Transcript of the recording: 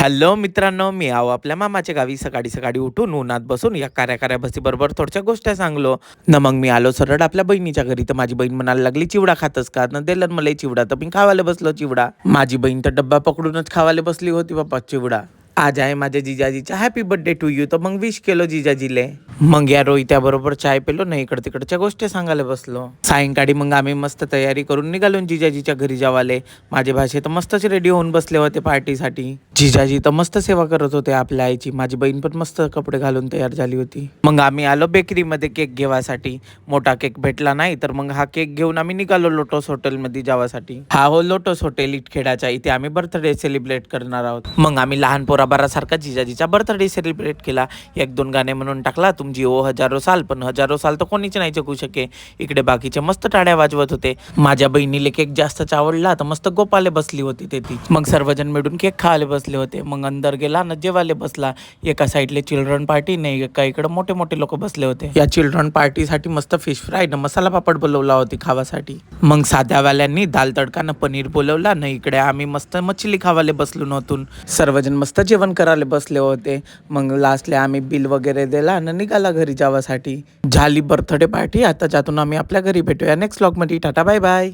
Hello मित्रांनो, मी आहो आपल्या मामाच्या गावी. सकाळी सकाळी उठून उन्हात बसून या कार्या बरोबर थोडच्या गोष्टी सांगलो न. मग मी आलो सरळ आपल्या बहिणीच्या घरी. तर माझी बहीण म्हणायला लागली, चिवडा खातस का? न दिलं मला चिवडा. तर मी खावायला बसलो चिवडा. माझी बहीण तर डब्बा पकडूनच खावायला बसली होती बाप्पा चिवडा. आज आहे माझ्या जिजाजीचा हॅपी बर्थडे टू यू. तर मग विश केलो जिजाजीले. मग या रोहित्या बरोबर चाय पेलो ना, इकडे तिकडच्या गोष्टी सांगायला बसलो. सायंकाळी मग आम्ही मस्त तयारी करून निघालो जिजाजीच्या घरी जावाले. माझे भाषे तर मस्तच रेडी होऊन बसले होते पार्टीसाठी. जिजाजी तर मस्त सेवा करत होते आपल्या आईची. माझी बहीण पण मस्त कपडे घालून तयार झाली होती. मग आम्ही आलो बेकरीमध्ये केक घेवासाठी. मोठा केक भेटला नाही तर मग हा केक घेऊन आम्ही निघालो लोटस हॉटेलमध्ये जावासाठी. हा हो लोटस हॉटेल इटखेडाचा. इथे आम्ही बर्थडे सेलिब्रेट करणार आहोत. मग आम्ही लहान पोराबारासारखा जिजाजीचा बर्थडे सेलिब्रेट केला. एक दोन गाणे म्हणून टाकला, तुमची ओ हजारो साल. पण हजारो साल तर कोणीच नाही जगू शके. इकडे बाकीचे मस्त टाळ्या वाजवत होते. माझ्या बहिणीला केक जास्तच आवडला तर मस्त गोपाले बसली होती ते ती. मग सर्वजण मिळून केक खायला बसले होते. मग अंदर गेला ना जेवायला बसला. एका साईडले चिल्ड्रन पार्टी नाही, एका इकडे मोठे मोठे लोक बसले होते. या चिल्ड्रन पार्टीसाठी मस्त फिश फ्राय न मसाला पापड बोलवला होती खावासाठी. मग साध्यावाल्यांनी दाल तडका न पनीर बोलवला ना. इकडे आम्ही मस्त मच्छली खावाले बसलो नव्हतून. सर्वजण मस्त जेवण करायला बसले होते. मग लास्टला आम्ही बिल वगैरे दिला आणि निघाला घरी जावासाठी. झाली बर्थडे पार्टी. आता जातून आम्ही आपल्या घरी भेटूया नेक्स्ट व्लॉग मध्ये. Tata bye bye.